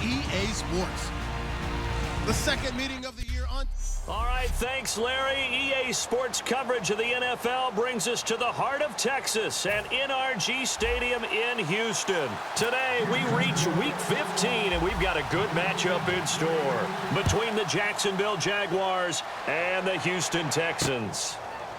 EA Sports. The second meeting of the year on... All right, thanks, Larry. EA Sports coverage of the NFL brings us to the heart of Texas and NRG Stadium in Houston. Today, we reach Week 15, and we've got a good matchup in store between the Jacksonville Jaguars and the Houston Texans.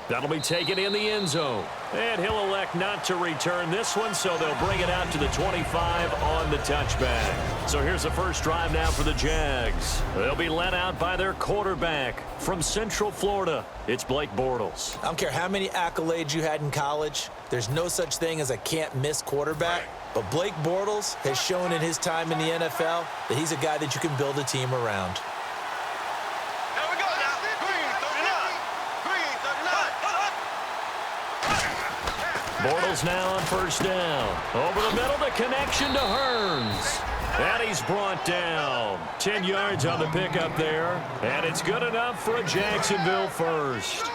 That'll be taken in the end zone. And he'll elect not to return this one, so they'll bring it out to the 25 on the touchback. So here's the first drive now for the Jags. They'll be led out by their quarterback from Central Florida. It's Blake Bortles. I don't care how many accolades you had in college. There's no such thing as a can't-miss quarterback. But Blake Bortles has shown in his time in the NFL that he's a guy that you can build a team around. Bortles now on first down. Over the middle, the connection to Hearns. And he's brought down. 10 yards on the pickup there. And it's good enough for a Jacksonville first.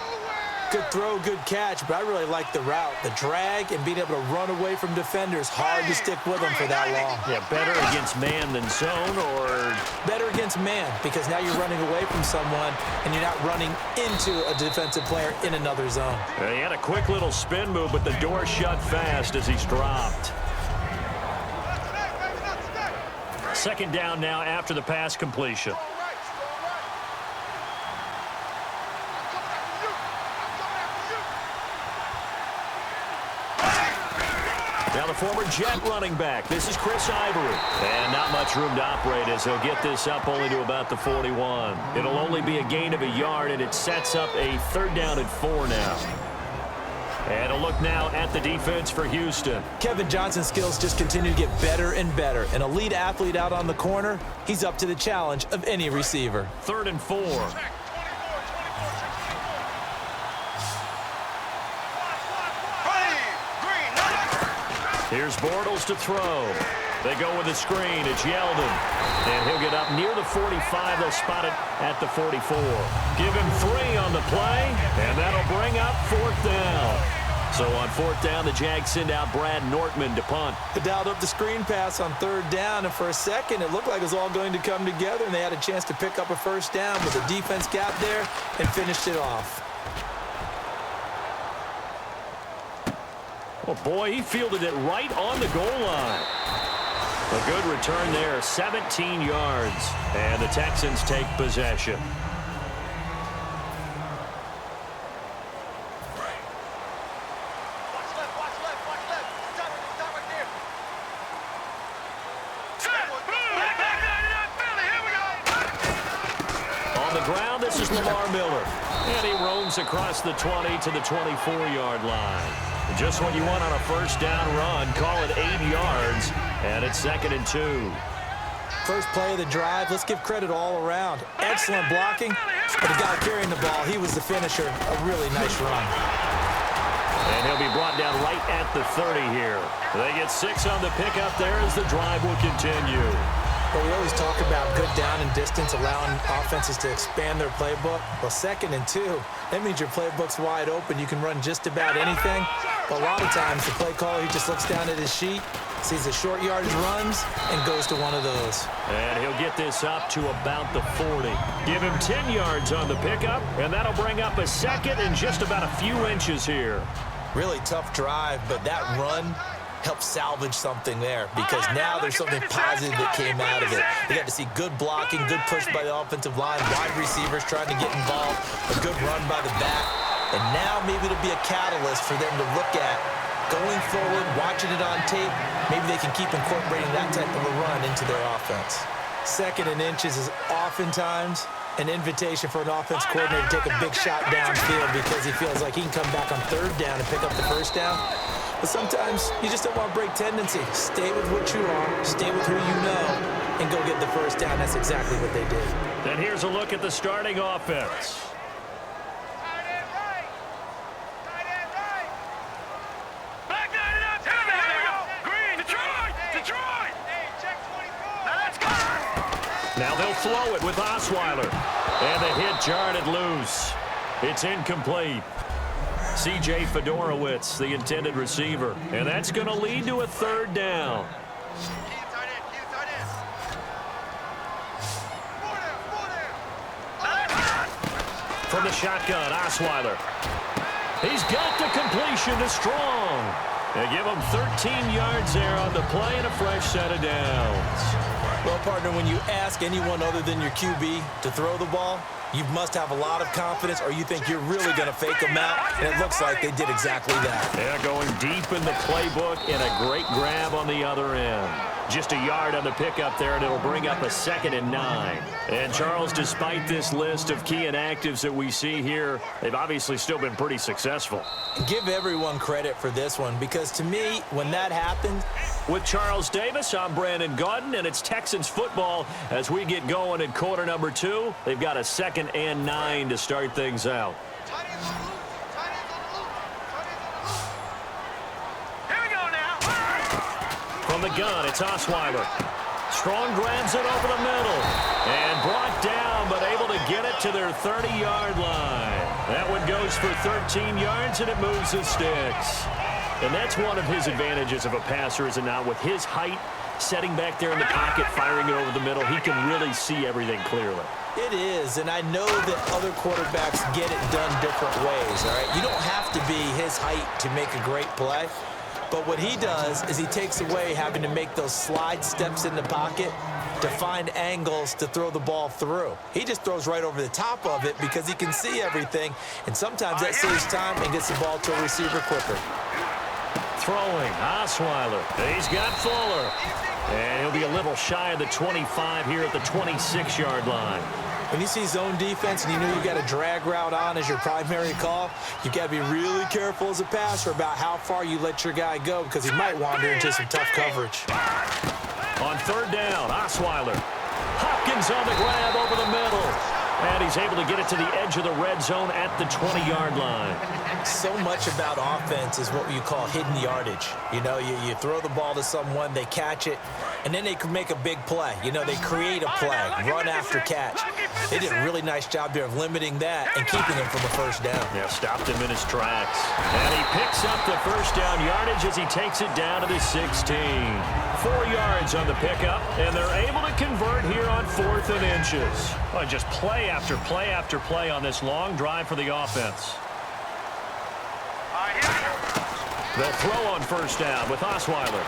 Good throw, good catch, but I really like the route. The drag and being able to run away from defenders, hard to stick with them for that long. Yeah, better against man than zone, or... Better against man, because now you're running away from someone and you're not running into a defensive player in another zone. He had a quick little spin move, but the door shut fast as he's dropped. Second down now after the pass completion. Now the former Jet running back. This is Chris Ivory. And not much room to operate as he'll get this up only to about the 41. It'll only be a gain of a yard, and it sets up a third down and 4 now. And a look now at the defense for Houston. Kevin Johnson's skills just continue to get better and better. An elite athlete out on the corner, he's up to the challenge of any receiver. Third and 4. Here's Bortles to throw. They go with a screen. It's Yeldon. And he'll get up near the 45. They'll spot it at the 44. Give him 3 on the play, and that'll bring up fourth down. So on fourth down, the Jags send out Brad Nortman to punt. They dialed up the screen pass on third down, and for a second, it looked like it was all going to come together, and they had a chance to pick up a first down, but the defense got there and finished it off. Oh, boy, he fielded it right on the goal line. A good return there, 17 yards. And the Texans take possession. On the ground, this is Lamar Miller. And he roams across the 20 to the 24-yard line. Just what you want on a first down run. Call it 8 yards, and it's 2nd and 2. First play of the drive, let's give credit all around. Excellent blocking, but the guy carrying the ball, he was the finisher. A really nice run. And he'll be brought down right at the 30 here. They get 6 on the pickup there as the drive will continue. Well, we always talk about good down and distance, allowing offenses to expand their playbook. Well, 2nd and 2, that means your playbook's wide open. You can run just about anything. But a lot of times, the play caller, he just looks down at his sheet, sees the short yardage runs, and goes to one of those. And he'll get this up to about the 40. Give him 10 yards on the pickup, and that'll bring up a second and just about a few inches here. Really tough drive, but that run helped salvage something there, because now there's something positive that came out of it. They got to see good blocking, good push by the offensive line, wide receivers trying to get involved, a good run by the back, and now maybe it'll be a catalyst for them to look at going forward, watching it on tape. Maybe they can keep incorporating that type of a run into their offense. 2nd and inches is oftentimes an invitation for an offense coordinator to take a big shot downfield because he feels like he can come back on third down and pick up the first down. But sometimes you just don't want to break tendency. Stay with what you are, stay with who you know, and go get the first down. That's exactly what they did. And here's a look at the starting offense. Now they'll throw it with Osweiler. And the hit jarred it loose. It's incomplete. C.J. Fedorowicz, the intended receiver. And that's going to lead to a third down. From the shotgun, Osweiler. He's got the completion to Strong. They give him 13 yards there on the play and a fresh set of downs. Well, partner, when you ask anyone other than your QB to throw the ball, you must have a lot of confidence, or you think you're really going to fake them out, and it looks like they did exactly that. Yeah, going deep in the playbook and a great grab on the other end. Just a yard on the pickup there, and it'll bring up a 2nd and 9. And, Charles, despite this list of key inactives that we see here, they've obviously still been pretty successful. Give everyone credit for this one, because to me, when that happened... With Charles Davis, I'm Brandon Gaudin, and it's Texans football as we get going in quarter number 2. They've got a 2nd and 9 to start things out. Here we go now. From the gun, it's Osweiler. Strong grabs it over the middle and brought down, but able to get it to their 30-yard line. That one goes for 13 yards, and it moves the sticks. And that's one of his advantages of a passer, is it not? With his height, setting back there in the pocket, firing it over the middle, he can really see everything clearly. It is, and I know that other quarterbacks get it done different ways, all right? You don't have to be his height to make a great play, but what he does is he takes away having to make those slide steps in the pocket to find angles to throw the ball through. He just throws right over the top of it because he can see everything, and sometimes that saves time and gets the ball to a receiver quicker. Throwing, Osweiler. He's got Fuller. And he'll be a little shy of the 25 here at the 26-yard line. When you see zone defense and you know you've got a drag route on as your primary call, you've got to be really careful as a passer about how far you let your guy go, because he might wander into some tough coverage. On 3rd down, Osweiler. Hopkins on the grab over the middle. And he's able to get it to the edge of the red zone at the 20-yard line. So much about offense is what you call hidden yardage. You know, you throw the ball to someone, they catch it, and then they can make a big play. You know, they create a play, run after catch. They did a really nice job there of limiting that and keeping him from a first down. Yeah, stopped him in his tracks. And he picks up the first down yardage as he takes it down to the 16. 4 yards on the pickup, and they're able to convert here on 4th and inches. Well, just play after play after play on this long drive for the offense. They'll throw on 1st down with Osweiler.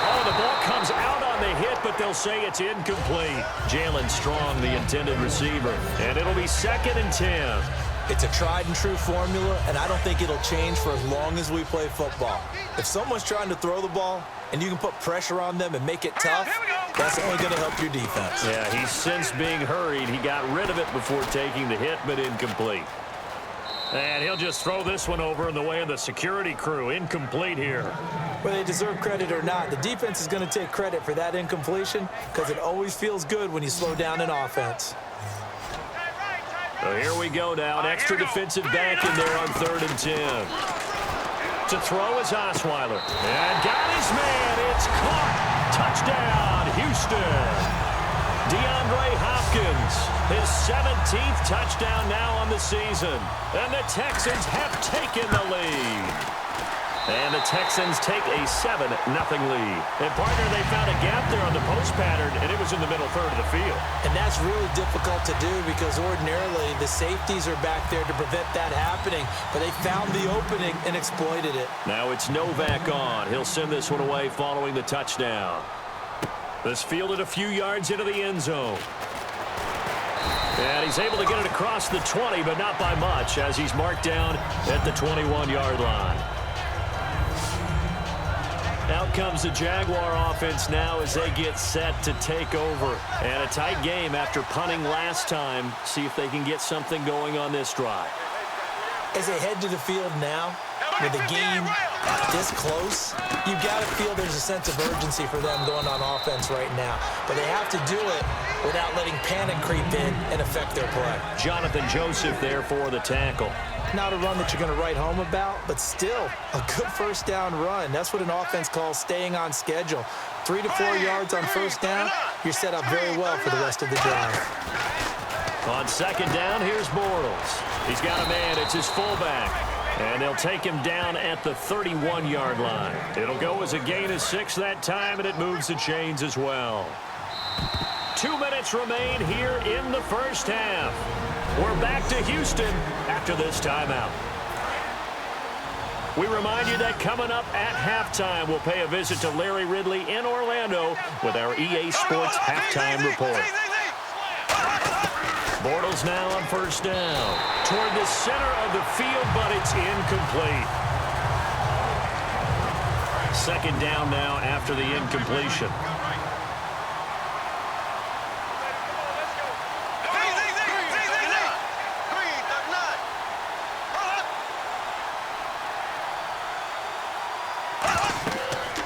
Oh, the ball comes out on the hit, but they'll say it's incomplete. Jalen Strong, the intended receiver, and it'll be 2nd and 10. It's a tried-and-true formula, and I don't think it'll change for as long as we play football. If someone's trying to throw the ball and you can put pressure on them and make it tough, that's only going to help your defense. Yeah, he's since being hurried. He got rid of it before taking the hit, but incomplete. And he'll just throw this one over in the way of the security crew. Incomplete here. Whether they deserve credit or not, the defense is going to take credit for that incompletion, because it always feels good when you slow down an offense. So here we go now. An extra defensive back in there on 3rd and 10. To throw is Osweiler. And got his man. It's caught. Touchdown, Houston. DeAndre Hopkins, his 17th touchdown now on the season. And the Texans have taken the lead. And the Texans take a 7-0 lead. And, partner, they found a gap there on the post pattern, and it was in the middle third of the field. And that's really difficult to do, because ordinarily the safeties are back there to prevent that happening. But they found the opening and exploited it. Now it's Novak on. He'll send this one away following the touchdown. This fielded a few yards into the end zone. And he's able to get it across the 20, but not by much, as he's marked down at the 21-yard line. Out comes the Jaguar offense now as they get set to take over. And a tight game after punting last time. See if they can get something going on this drive. As they head to the field now, with the game this close, you've got to feel there's a sense of urgency for them going on offense right now. But they have to do it without letting panic creep in and affect their play. Jonathan Joseph there for the tackle. Not a run that you're going to write home about, but still a good first down run. That's what an offense calls staying on schedule. 3 to 4 yards on first down, you're set up very well for the rest of the drive. On 2nd down, here's Bortles. He's got a man. It's his fullback. And they'll take him down at the 31-yard line. It'll go as a gain of 6 that time, and it moves the chains as well. 2 minutes remain here in the first half. We're back to Houston after this timeout. We remind you that coming up at halftime, we'll pay a visit to Larry Ridley in Orlando with our EA Sports Halftime Report. Bortles now on first down. Toward the center of the field, but it's incomplete. Second down now after the incompletion.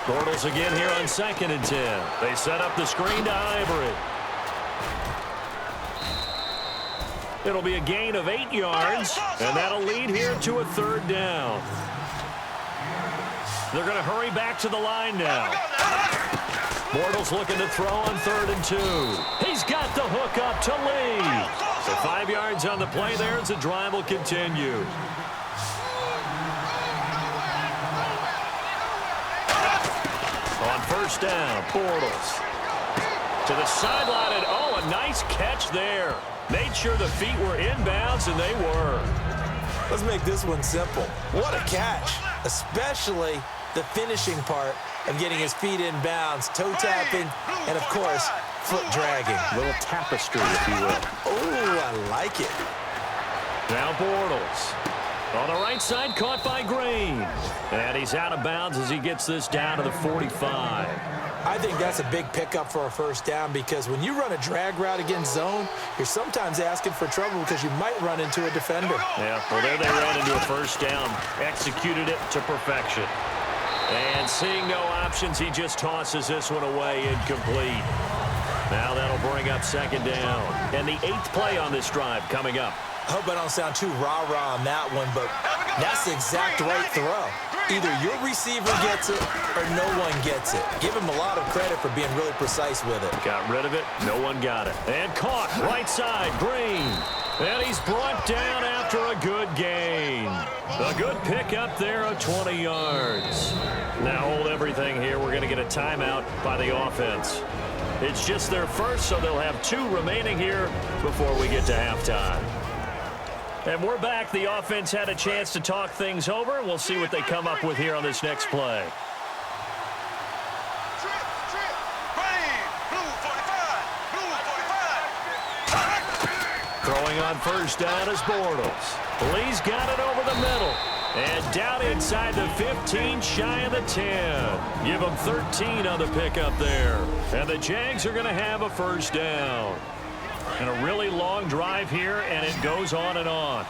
Bortles again here on 2nd and 10. They set up the screen to Ivory. It'll be a gain of 8 yards, and that'll lead here to a 3rd down. They're going to hurry back to the line now. Bortles looking to throw on 3rd and 2. He's got the hook up to Lee. So 5 yards on the play there as the drive will continue. On first down, Bortles to the sideline, and oh, a nice catch there. Made sure the feet were inbounds, and they were. Let's make this one simple. What a catch, especially the finishing part of getting his feet in bounds, toe tapping, and of course, foot dragging. A little tapestry, if you will. Oh, I like it. Now Bortles. On the right side, caught by Green. And he's out of bounds as he gets this down to the 45. I think that's a big pickup for a first down because when you run a drag route against zone, you're sometimes asking for trouble because you might run into a defender. Yeah, well, there they ran into a first down. Executed it to perfection. And seeing no options, he just tosses this one away incomplete. Now that'll bring up 2nd down. And the 8th play on this drive coming up. I hope I don't sound too rah-rah on that one, but that's the exact right throw. Either your receiver gets it or no one gets it. Give him a lot of credit for being really precise with it. Got rid of it. No one got it. And caught. Right side. Green. And he's brought down after a good gain. A good pick up there of 20 yards. Now hold everything here. We're going to get a timeout by the offense. It's just their first, so they'll have 2 remaining here before we get to halftime. And we're back. The offense had a chance to talk things over. We'll see what they come up with here on this next play. Throwing on first down is Bortles. Lee's got it over the middle. And down inside the 15, shy of the 10. Give them 13 on the pickup there. And the Jags are going to have a first down. And a really long drive here, and it goes on and on.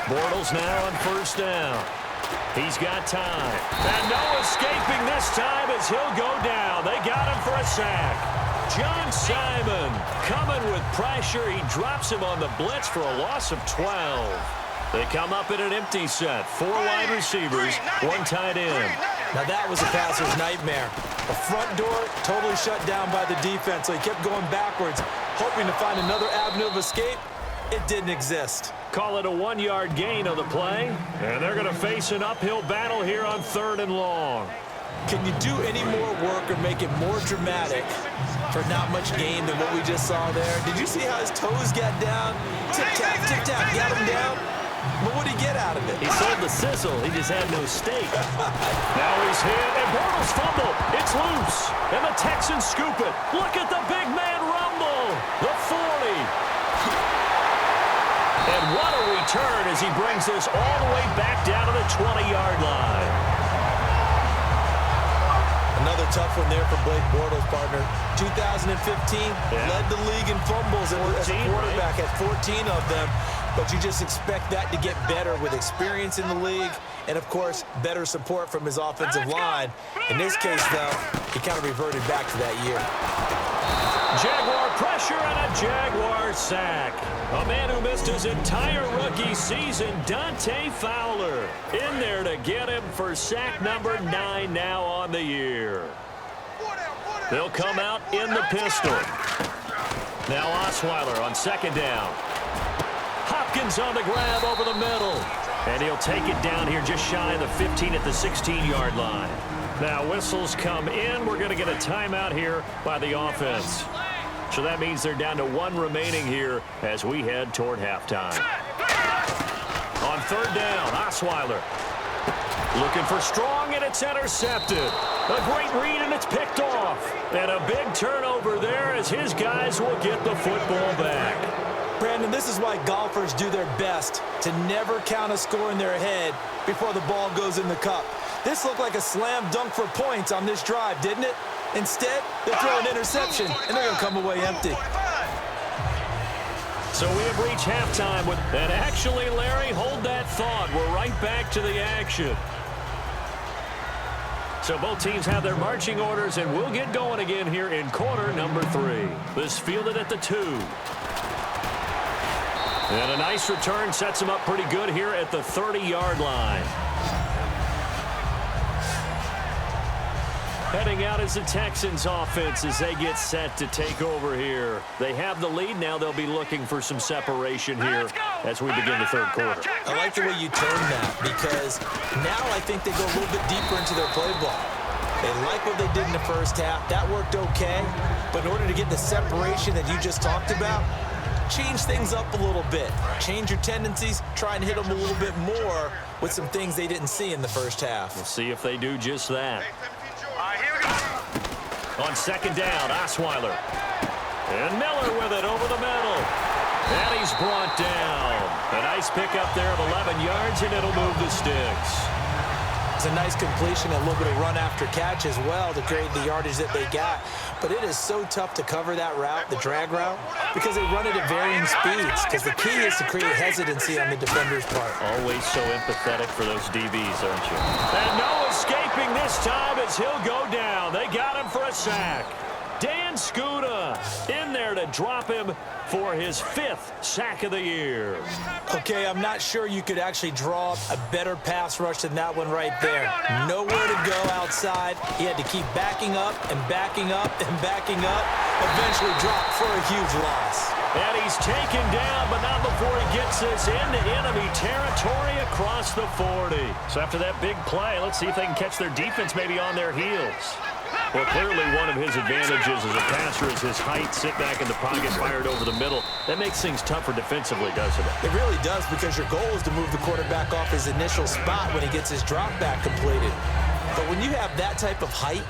Bortles now on first down. He's got time. And no escaping this time as he'll go down. They got him for a sack. John Simon coming with pressure. He drops him on the blitz for a loss of 12. They come up in an empty set. 4 wide receivers, 1 tight end. Now that was a passer's nightmare. The front door totally shut down by the defense, so he kept going backwards, hoping to find another avenue of escape. It didn't exist. Call it a 1-yard gain of the play. And they're going to face an uphill battle here on 3rd and long. Can you do any more work or make it more dramatic for not much gain than what we just saw there? Did you see how his toes got down? Tip-tap, got him down. But what did he get out of it? He sold the sizzle. He just had no steak. Now he's hit, and Bortles fumble. It's loose, and the Texans scoop it. Look at the big man rumble. The 40. And what a return as he brings this all the way back down to the 20-yard line. Another tough one there for Blake Bortles, partner. 2015, led the league in fumbles as a quarterback, right? had 14 of them. But you just expect that to get better with experience in the league and, of course, better support from his offensive line. In this case, though, he kind of reverted back to that year. Jaguar pressure and a Jaguar sack. A man who missed his entire rookie season, Dante Fowler, in there to get him for sack number 9 now on the year. They'll come out in the pistol. Now Osweiler on 2nd down. Hopkins on the grab over the middle. And he'll take it down here just shy of the 15 at the 16-yard line. Now whistles come in. We're going to get a timeout here by the offense. So that means they're down to 1 remaining here as we head toward halftime. On 3rd down, Osweiler looking for Strong, and it's intercepted. A great read, and it's picked off. And a big turnover there as his guys will get the football back. Brandon, this is why golfers do their best to never count a score in their head before the ball goes in the cup. This looked like a slam dunk for points on this drive, didn't it? Instead, they throw an interception, and they're going to come away empty. So we have reached halftime with, and actually, Larry, hold that thought. We're right back to the action. So both teams have their marching orders, and we'll get going again here in quarter number 3. This fielded at the 2. And a nice return sets them up pretty good here at the 30-yard line. Heading out is the Texans offense as they get set to take over here. They have the lead. Now they'll be looking for some separation here as we begin the 3rd quarter. I like the way you term that because now I think they go a little bit deeper into their play ball. They like what they did in the first half. That worked okay. But in order to get the separation that you just talked about, change things up a little bit. Change your tendencies. Try and hit them a little bit more with some things they didn't see in the first half. We'll see if they do just that. On 2nd down, Osweiler. And Miller with it over the middle. And he's brought down. A nice pickup there of 11 yards, and it'll move the sticks. It's a nice completion, a little bit of run after catch as well to create the yardage that they got. But it is so tough to cover that route, the drag route, because they run it at varying speeds. Because the key is to create hesitancy on the defender's part. Always so empathetic for those DBs, aren't you? And no escaping this time as he'll go down. They got him for a sack. Dan Skuta in there to drop him for his 5th sack of the year. Okay, I'm not sure you could actually draw up a better pass rush than that one right there. Nowhere to go outside. He had to keep backing up and backing up and backing up. Eventually dropped for a huge loss. And he's taken down, but not before he gets this into enemy territory across the 40. So after that big play, let's see if they can catch their defense maybe on their heels. Well, clearly one of his advantages as a passer is his height, sit back in the pocket, fired over the middle. That makes things tougher defensively, doesn't it? It really does, because your goal is to move the quarterback off his initial spot when he gets his drop back completed. But when you have that type of height,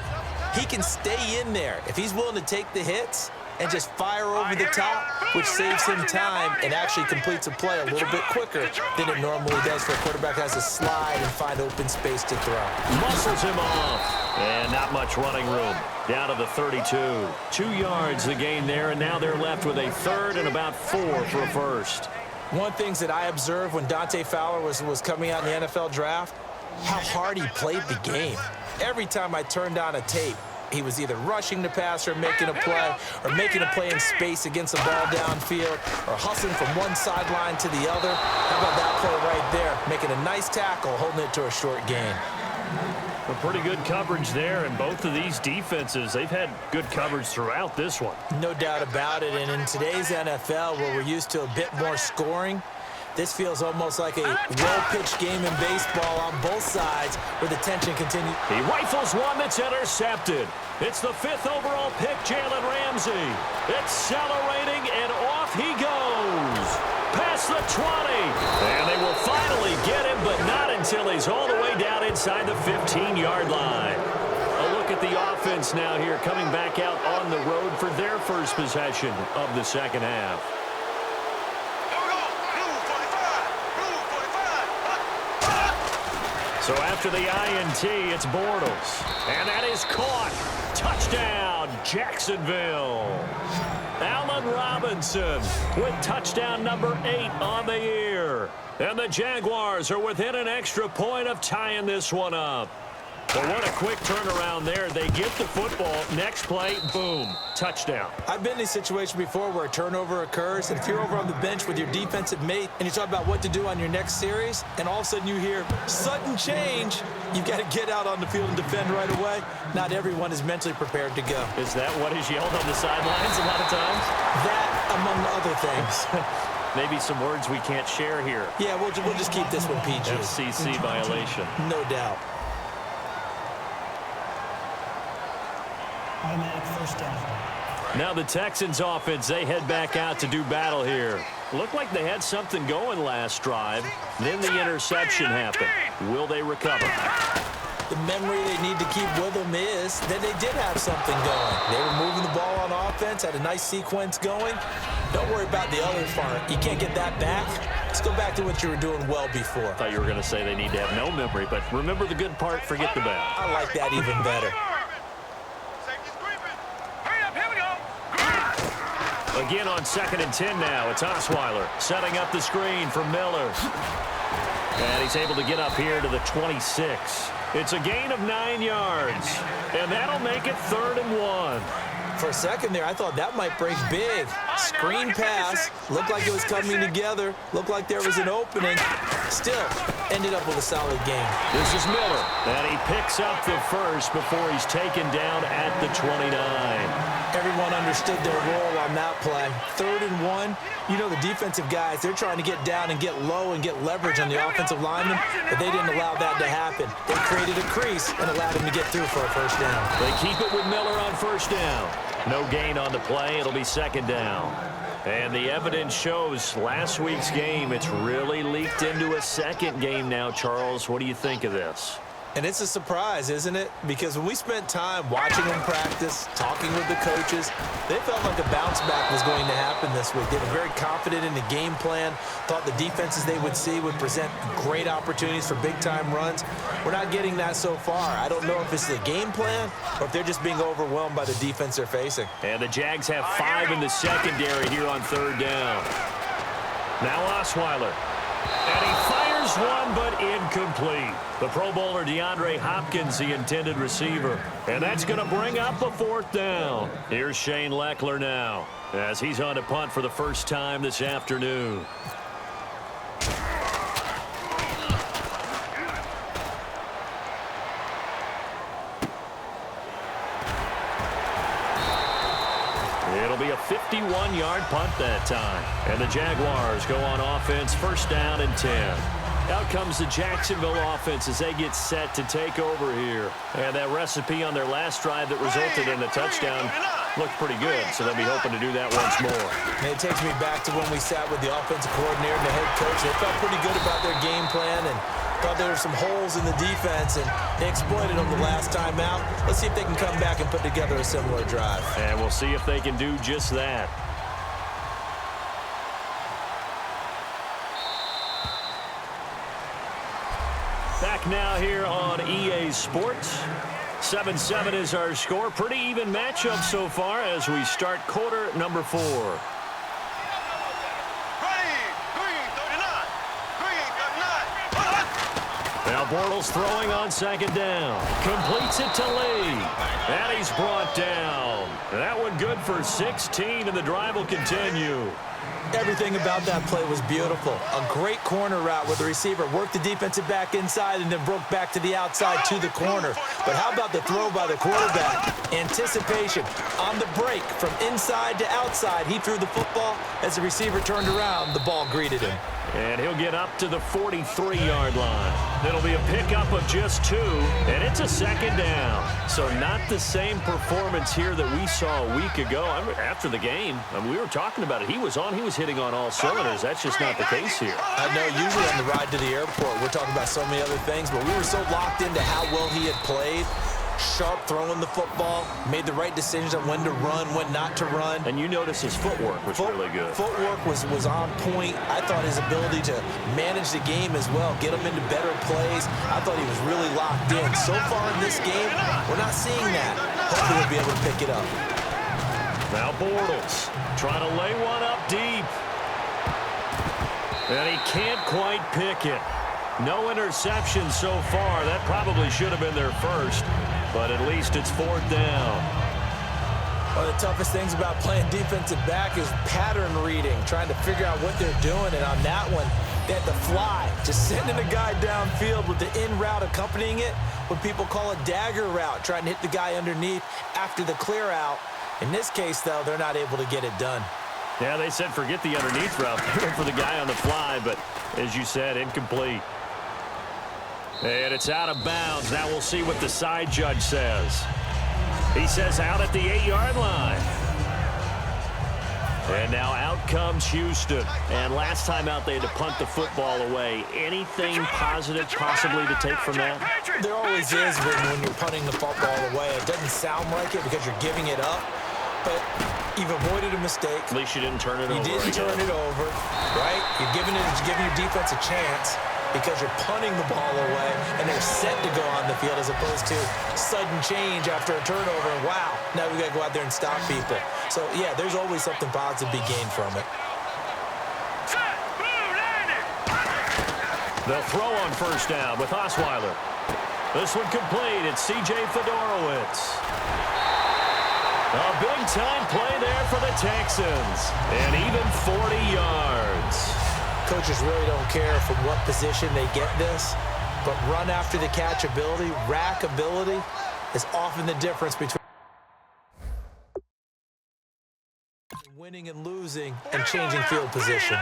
he can stay in there. If he's willing to take the hits and just fire over the top, which saves him time and actually completes a play a little bit quicker than it normally does for a quarterback has to slide and find open space to throw. Muscles him off. And not much running room. Down to the 32. 2 yards the gain there, and now they're left with a 3rd and about 4 for a first. One thing that I observed when Dante Fowler was coming out in the NFL draft, how hard he played the game. Every time I turned on a tape, he was either rushing the passer, making a play, or making a play in space against the ball downfield, or hustling from one sideline to the other. How about that play right there? Making a nice tackle, holding it to a short gain. A pretty good coverage there, and both of these defenses, they've had good coverage throughout this one. No doubt about it, and in today's NFL, where we're used to a bit more scoring, this feels almost like a well-pitched game in baseball on both sides where the tension continues. He rifles one that's intercepted. It's the 5th overall pick, Jalen Ramsey. Accelerating, and off he goes. Past the 20. And they will finally get him, but not until he's all the way down inside the 15-yard line. A look at the offense now here, coming back out on the road for their first possession of the 2nd half. So after the INT, it's Bortles. And that is caught. Touchdown, Jacksonville. Allen Robinson with touchdown number 8 on the year. And the Jaguars are within an extra point of tying this one up. But what a quick turnaround there. They get the football. Next play, boom, touchdown. I've been in a situation before where a turnover occurs, and if you're over on the bench with your defensive mate and you talk about what to do on your next series, and all of a sudden you hear sudden change, you've got to get out on the field and defend right away. Not everyone is mentally prepared to go. Is that what is yelled on the sidelines a lot of times? That, among other things. Maybe some words we can't share here. Yeah, we'll just keep this one PG. FCC violation. No doubt. Automatic first down. Now the Texans offense, they head back out to do battle here. Looked like they had something going last drive. Then the interception happened. Will they recover? The memory they need to keep with them is that they did have something going. They were moving the ball on offense, had a nice sequence going. Don't worry about the other part. You can't get that back. Let's go back to what you were doing well before. I thought you were going to say they need to have no memory, but remember the good part, forget the bad. I like that even better. Again on 2nd and 10 now. It's Osweiler setting up the screen for Miller. And he's able to get up here to the 26. It's a gain of 9 yards. And that'll make it 3rd and 1. For a second there, I thought that might break big. Screen pass. Looked like it was coming together. Looked like there was an opening. Still, ended up with a solid game. This is Miller. And he picks up the first before he's taken down at the 29. Everyone understood their role on that play. 3rd and 1. You know the defensive guys, they're trying to get down and get low and get leverage on the offensive lineman, but they didn't allow that to happen. They created a crease and allowed him to get through for a first down. They keep it with Miller on first down. No gain on the play. It'll be 2nd down. And the evidence shows last week's game, it's really leaked into a second game now, Charles. What do you think of this? And it's a surprise, isn't it? Because when we spent time watching them practice, talking with the coaches, they felt like a bounce back was going to happen this week. They were very confident in the game plan, thought the defenses they would see would present great opportunities for big-time runs. We're not getting that so far. I don't know if it's the game plan or if they're just being overwhelmed by the defense they're facing. And the Jags have 5 in the secondary here on 3rd down. Now Osweiler. And he fires one, but incomplete. The Pro Bowler DeAndre Hopkins, the intended receiver. And that's going to bring up a 4th down. Here's Shane Leckler now, as he's on to punt for the first time this afternoon. It'll be a 51-yard punt that time. And the Jaguars go on offense, 1st down and 10. Out comes the Jacksonville offense as they get set to take over here. And that recipe on their last drive that resulted in a touchdown looked pretty good, so they'll be hoping to do that once more. And it takes me back to when we sat with the offensive coordinator and the head coach. They felt pretty good about their game plan and thought there were some holes in the defense, and they exploited them the last time out. Let's see if they can come back and put together a similar drive. And we'll see if they can do just that. Back now here on EA Sports. 7-7 is our score. Pretty even matchup so far as we start quarter number 4. Now Bortles throwing on 2nd down. Completes it to Lee. And he's brought down. That one good for 16, and the drive will continue. Everything about that play was beautiful. A great corner route where the receiver worked the defensive back inside and then broke back to the outside to the corner. But how about the throw by the quarterback? Anticipation on the break from inside to outside. He threw the football. As the receiver turned around, the ball greeted him. And he'll get up to the 43-yard line. It'll be a pickup of just 2, and it's a 2nd down. So not the same performance here that we saw a week ago. After the game, we were talking about it. He was hitting on all cylinders. That's just not the case here. I know usually on the ride to the airport, we're talking about so many other things, but we were so locked into how well he had played. Sharp throwing the football, made the right decisions on when to run, when not to run. And you notice his footwork was really good. Footwork was on point. I thought his ability to manage the game as well, get him into better plays. I thought he was really locked in. So far in this game, we're not seeing that. Hopefully we'll be able to pick it up. Now Bortles trying to lay one up deep. And he can't quite pick it. No interception so far. That probably should have been their first, but at least it's 4th down. One of the toughest things about playing defensive back is pattern reading, trying to figure out what they're doing. And on that one, they had to fly, just sending a guy downfield with the in route accompanying it, what people call a dagger route, trying to hit the guy underneath after the clear out. In this case, though, they're not able to get it done. Yeah, they said forget the underneath route. They went for the guy on the fly, but as you said, incomplete. And it's out of bounds. Now we'll see what the side judge says. He says out at the 8-yard line. And now out comes Houston. And last time out, they had to punt the football away. Anything positive possibly to take from that? There always is when you're punting the football away. It doesn't sound like it because you're giving it up, but you've avoided a mistake. At least you didn't turn it over. You didn't turn it over, right? You're giving your defense a chance because you're punting the ball away, and they're set to go on the field as opposed to sudden change after a turnover, and wow, now we got to go out there and stop people. So, yeah, there's always something positive to be gained from it. They'll throw on first down with Osweiler. This one complete. It's C.J. Fedorowicz. A big-time play there for the Texans. And even 40 yards. Coaches really don't care from what position they get this, but run after the catch ability, rack ability is often the difference between winning and losing and changing field position.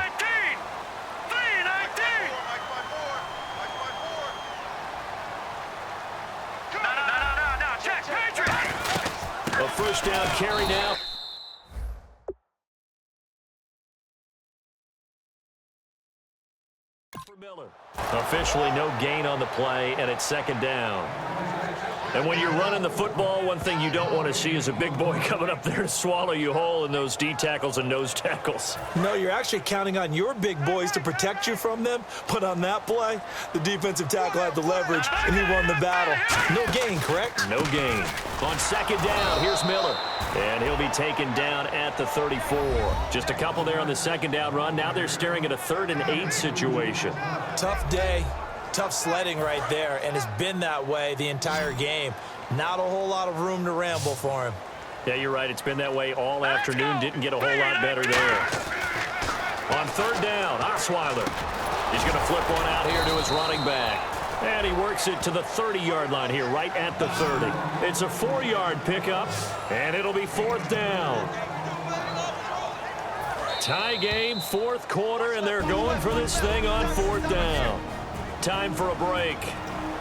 A first down carry now. For Miller. Officially no gain on the play, and it's second down. And when you're running the football, one thing you don't want to see is a big boy coming up there to swallow you whole in those D tackles and nose tackles. No, you're actually counting on your big boys to protect you from them. But on that play, the defensive tackle had the leverage, and he won the battle. No gain, correct? No gain. On second down, here's Miller. And he'll be taken down at the 34. Just a couple there on the second down run. Now they're staring at a 3rd and 8 situation. Tough day. Tough sledding right there, and it's been that way the entire game. Not a whole lot of room to ramble for him. Yeah, you're right. It's been that way all afternoon. Didn't get a whole lot better there. On third down, Osweiler. He's going to flip one out here to his running back. And he works it to the 30-yard line here, right at the 30. It's a 4-yard pickup, and it'll be 4th down. Tie game, 4th quarter, and they're going for this thing on 4th down. Time for a break.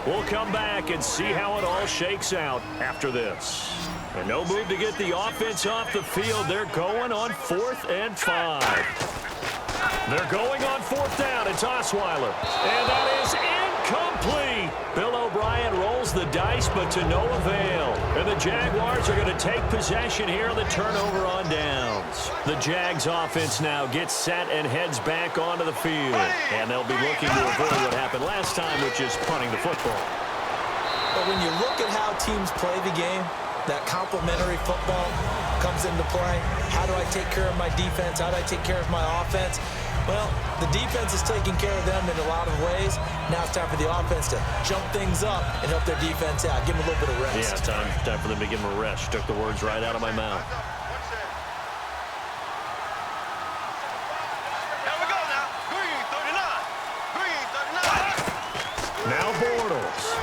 We'll come back and see how it all shakes out after this. And no move to get the offense off the field. They're going on 4th and 5. They're going on 4th down. It's Osweiler. And that is incomplete. Bill O'Brien rolls the dice, but to no avail. And the Jaguars are going to take possession here on the turnover on downs. The Jags offense now gets set and heads back onto the field. And they'll be looking to avoid what happened last time, which is punting the football. But when you look at how teams play the game, that complementary football comes into play. How do I take care of my defense? How do I take care of my offense? Well, the defense is taking care of them in a lot of ways. Now it's time for the offense to jump things up and help their defense out. Give them a little bit of rest. Yeah, time for them to give them a rest. Took the words right out of my mouth. Here we go now. Green 39. Now Bortles.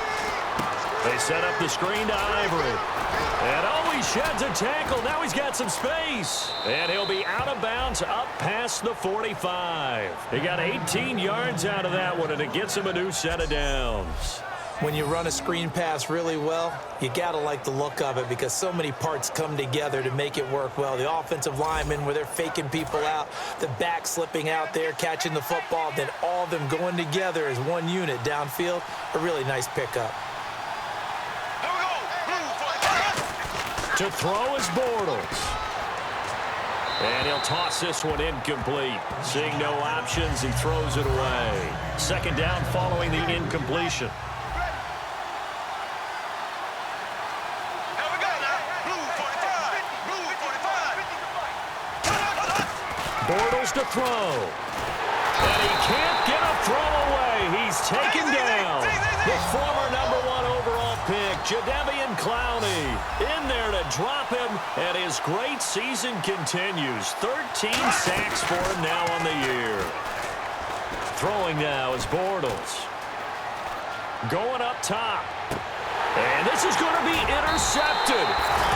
They set up the screen to Ivory. And oh, he sheds a tackle. Now he's got some space. And he'll be out of bounds up past the 45. He got 18 yards out of that one, and it gets him a new set of downs. When you run a screen pass really well, you got to like the look of it because so many parts come together to make it work well. The offensive linemen, where they're faking people out, the back slipping out there, catching the football, then all of them going together as one unit downfield, a really nice pickup. To throw is Bortles. And he'll toss this one incomplete. Seeing no options, he throws it away. Second down following the incompletion. Bortles to throw. And he can't get a throw away. He's taken down. The former #1 overall pick, Jadeveon Clowney, in there to drop him, and his great season continues. 13 sacks for him now on the year. Throwing now is Bortles. Going up top. And this is going to be intercepted.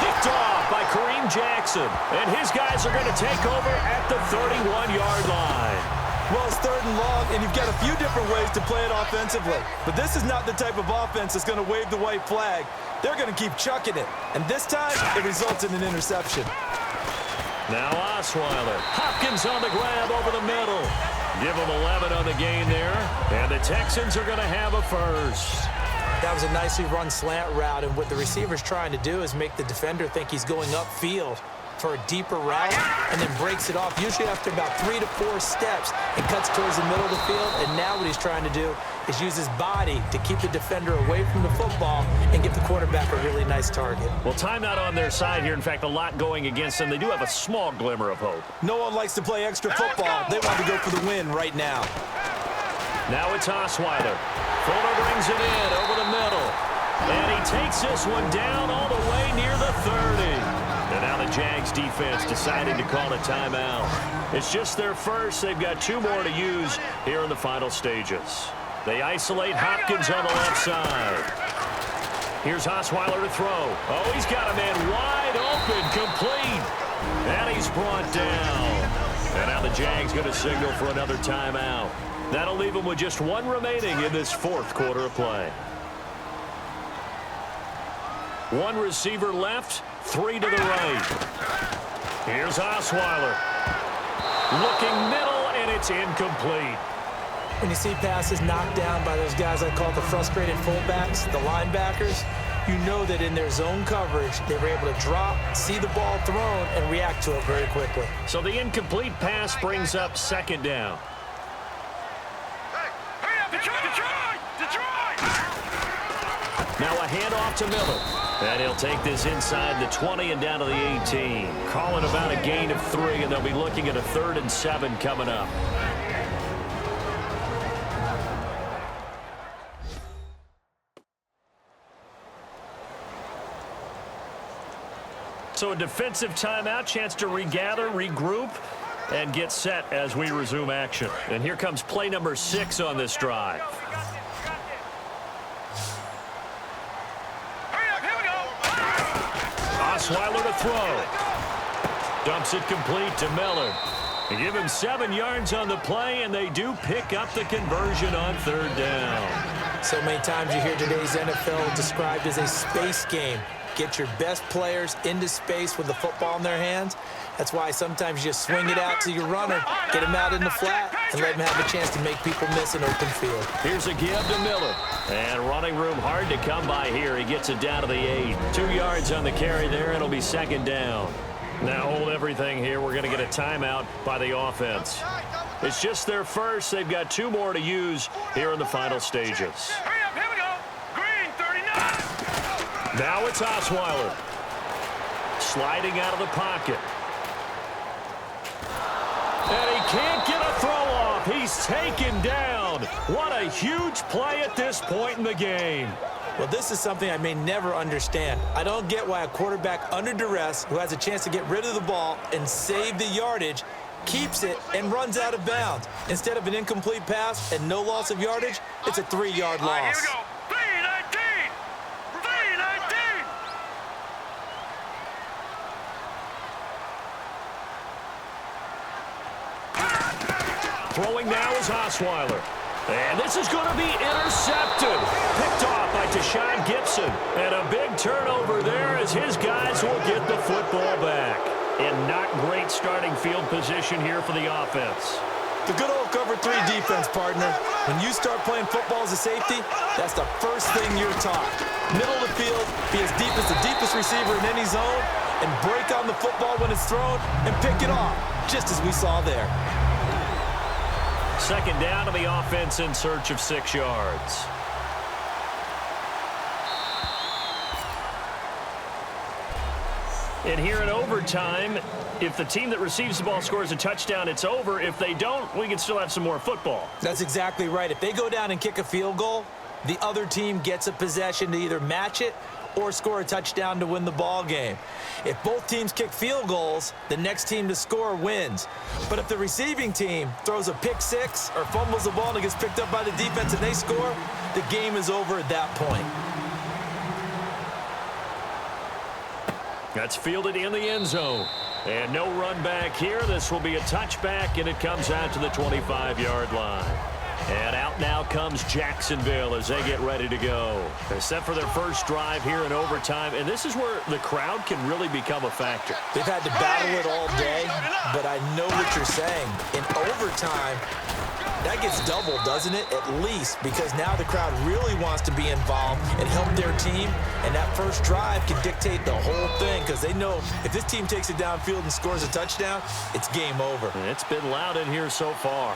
Picked off by Kareem Jackson. And his guys are going to take over at the 31-yard line. Well, it's 3rd and long, and you've got a few different ways to play it offensively. But this is not the type of offense that's going to wave the white flag. They're going to keep chucking it. And this time, it results in an interception. Now Osweiler. Hopkins on the grab over the middle. Give him 11 on the gain there. And the Texans are going to have a first. That was a nicely run slant route, and what the receiver's trying to do is make the defender think he's going upfield for a deeper route and then breaks it off, usually after about 3 to 4 steps, and cuts towards the middle of the field. And now what he's trying to do is use his body to keep the defender away from the football and give the quarterback a really nice target. Well, timeout on their side here. In fact, a lot going against them. They do have a small glimmer of hope. No one likes to play extra football. They want to go for the win right now. Now it's Osweiler. Fuller brings it in over the middle. And he takes this one down all the way near the 30. And now the Jags defense deciding to call a timeout. It's just their first. They've got 2 more to use here in the final stages. They isolate Hopkins on the left side. Here's Osweiler to throw. Oh, he's got a man wide open, complete. And he's brought down. And now the Jags going to signal for another timeout. That'll leave them with just 1 remaining in this 4th quarter of play. 1 receiver left, 3 to the right. Here's Osweiler. Looking middle, and it's incomplete. When you see passes knocked down by those guys I call the frustrated fullbacks, the linebackers, you know that in their zone coverage, they were able to drop, see the ball thrown, and react to it very quickly. So the incomplete pass brings up 2nd down. Now a handoff to Miller. And he'll take this inside the 20 and down to the 18. Calling about a gain of 3, and they'll be looking at a 3rd and 7 coming up. So a defensive timeout, chance to regather, regroup, and get set as we resume action. And here comes play number 6 on this drive. Osweiler to throw. Dumps it complete to Miller. They give him 7 yards on the play, and they do pick up the conversion on 3rd down. So many times you hear today's NFL described as a space game. Get your best players into space with the football in their hands. That's why sometimes you just swing it out to your runner, get him out in the flat, and let him have a chance to make people miss an open field. Here's a give to Miller. And running room hard to come by here. He gets it down to the 8. 2 yards on the carry there. It'll be 2nd down. Now hold everything here. We're going to get a timeout by the offense. It's just their first. They've got 2 more to use here in the final stages. Now it's Osweiler. Sliding out of the pocket. And he can't get a throw off. He's taken down. What a huge play at this point in the game. Well, this is something I may never understand. I don't get why a quarterback under duress who has a chance to get rid of the ball and save the yardage keeps it and runs out of bounds. Instead of an incomplete pass and no loss of yardage, it's a 3-yard loss. Here we go. 3-19. 3-19. Throwing now is Osweiler. And this is going to be intercepted. Picked off by Deshaun Gibson. And a big turnover there as his guys will get the football back. And not great starting field position here for the offense. The good old cover 3 defense, partner. When you start playing football as a safety, that's the first thing you're taught. Middle of the field, be as deep as the deepest receiver in any zone, and break on the football when it's thrown and pick it off, just as we saw there. 2nd down to the offense in search of 6 yards. And here in overtime, if the team that receives the ball scores a touchdown, it's over. If they don't, we can still have some more football. That's exactly right. If they go down and kick a field goal, the other team gets a possession to either match it or score a touchdown to win the ball game. If both teams kick field goals, the next team to score wins. But if the receiving team throws a pick 6 or fumbles the ball and it gets picked up by the defense and they score, the game is over at that point. That's fielded in the end zone. And no run back here. This will be a touchback, and it comes out to the 25-yard line. And out now comes Jacksonville as they get ready to go. They're set for their first drive here in overtime, and this is where the crowd can really become a factor. They've had to battle it all day, but I know what you're saying. In overtime, that gets doubled, doesn't it? At least, because now the crowd really wants to be involved and help their team, and that first drive can dictate the whole thing because they know if this team takes it downfield and scores a touchdown, it's game over. And it's been loud in here so far.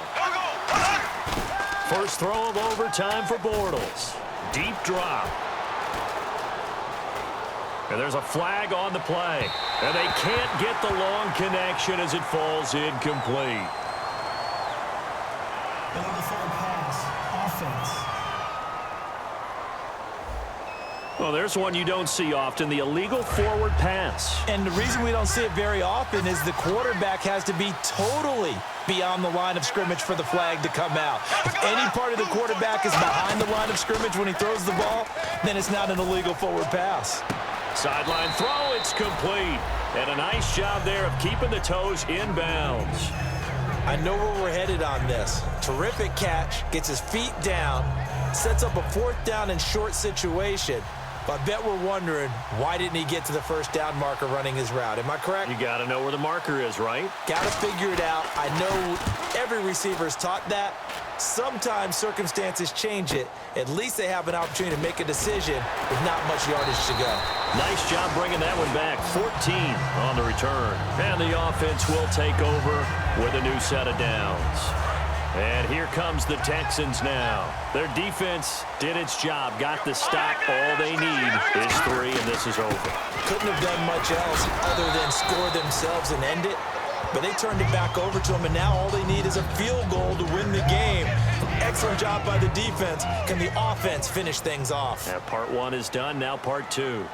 First throw of overtime for Bortles. Deep drop. And there's a flag on the play. And they can't get the long connection as it falls incomplete. Well, there's one you don't see often, the illegal forward pass. And the reason we don't see it very often is the quarterback has to be totally beyond the line of scrimmage for the flag to come out. If any part of the quarterback is behind the line of scrimmage when he throws the ball, then it's not an illegal forward pass. Sideline throw, it's complete. And a nice job there of keeping the toes in bounds. I know where we're headed on this. Terrific catch, gets his feet down, sets up a fourth down and short situation. But I bet we're wondering, why didn't he get to the first down marker running his route? Am I correct? You got to know where the marker is, right? Got to figure it out. I know every receiver is taught that. Sometimes circumstances change it. At least they have an opportunity to make a decision with not much yardage to go. Nice job bringing that one back. 14 on the return. And the offense will take over with a new set of downs. And here comes the Texans now. Their defense did its job, got the stop. All they need is 3, and this is over. Couldn't have done much else other than score themselves and end it. But they turned it back over to them, and now all they need is a field goal to win the game. Excellent job by the defense. Can the offense finish things off? Yeah, part 1 is done, now part 2.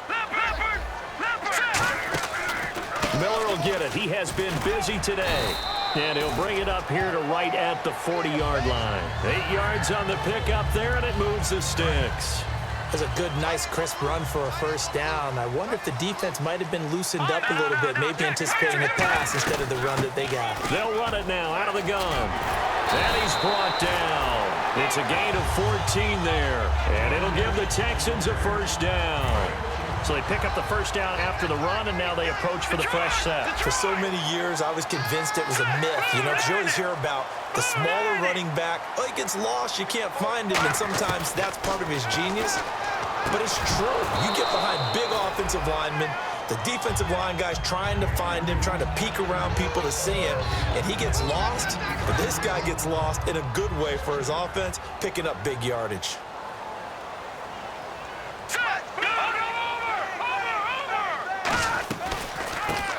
Miller will get it. He has been busy today. And he'll bring it up here to right at the 40-yard line. 8 yards on the pickup there, and it moves the sticks. That's a good, nice, crisp run for a first down. I wonder if the defense might have been loosened up a little bit, maybe anticipating a pass instead of the run that they got. They'll run it now out of the gun. And he's brought down. It's a gain of 14 there. And it'll give the Texans a first down. So they pick up the first down after the run, and now they approach for the fresh set. For so many years, I was convinced it was a myth. You know, because you always hear about the smaller running back. Oh, he gets lost, you can't find him, and sometimes that's part of his genius. But it's true. You get behind big offensive linemen, the defensive line guys trying to find him, trying to peek around people to see him, and he gets lost. But this guy gets lost in a good way for his offense, picking up big yardage.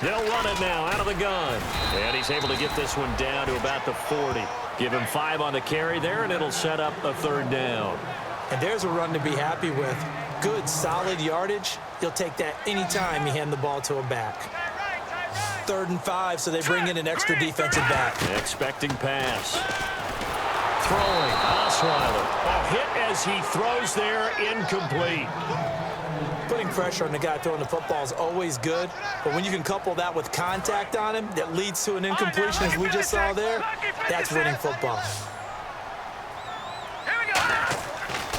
They'll run it now out of the gun. And he's able to get this one down to about the 40. Give him 5 on the carry there, and it'll set up a third down. And there's a run to be happy with. Good, solid yardage. He'll take that anytime you hand the ball to a back. 3rd and 5, so they bring in an extra defensive back. Expecting pass. Throwing. Osweiler. A hit as he throws there, incomplete. Putting pressure on the guy throwing the football is always good, but when you can couple that with contact on him that leads to an incompletion, as we just saw there, that's winning football.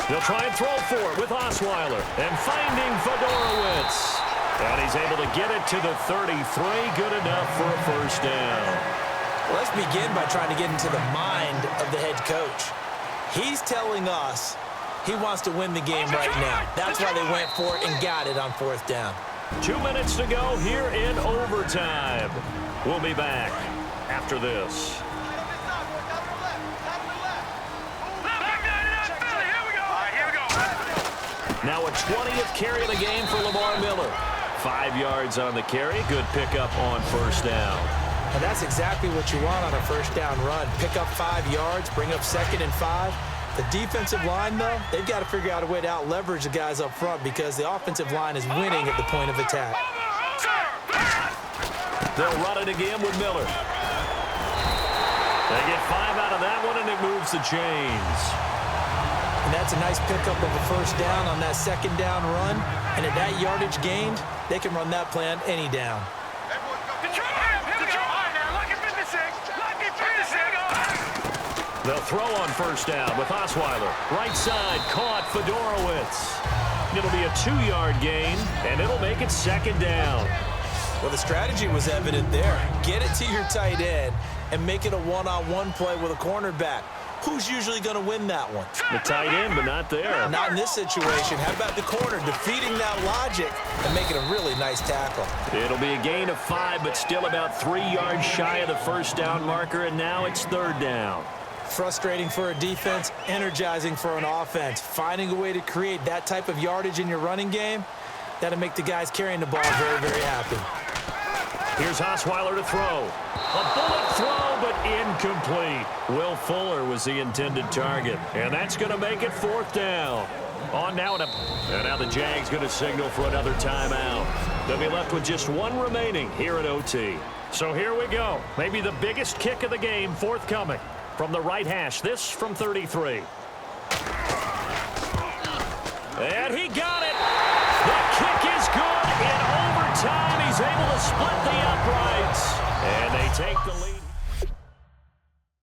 They'll try and throw for it with Osweiler, and finding Fedorowicz. And he's able to get it to the 33, good enough for a first down. Well, let's begin by trying to get into the mind of the head coach. He's telling us he wants to win the game right now. That's why they went for it and got it on 4th down. 2 minutes to go here in overtime. We'll be back after this. Now a 20th carry of the game for Lamar Miller. 5 yards on the carry. Good pickup on first down. And that's exactly what you want on a first down run. Pick up 5 yards, bring up 2nd and 5. The defensive line, though, they've got to figure out a way to out-leverage the guys up front because the offensive line is winning at the point of attack. They'll run it again with Miller. They get 5 out of that one, and it moves the chains. And that's a nice pickup of a first down on that second down run. And at that yardage gained, they can run that play on any down. They'll throw on first down with Osweiler. Right side, caught Fedorowicz. It'll be a 2-yard gain, and it'll make it second down. Well, the strategy was evident there. Get it to your tight end and make it a one-on-one play with a cornerback. Who's usually going to win that one? The tight end, but not there. Not in this situation. How about the corner defeating that logic and making a really nice tackle? It'll be a gain of 5, but still about 3 yards shy of the first down marker, and now it's third down. Frustrating for a defense, energizing for an offense. Finding a way to create that type of yardage in your running game, that'll make the guys carrying the ball very, very happy. Here's Osweiler to throw. A bullet throw, but incomplete. Will Fuller was the intended target, and that's going to make it fourth down. On now, and now the Jags going to signal for another timeout. They'll be left with just one remaining here at OT. So here we go. Maybe the biggest kick of the game forthcoming. From the right hash, this from 33. And he got it. The kick is good. In overtime, he's able to split the uprights. And they take the lead.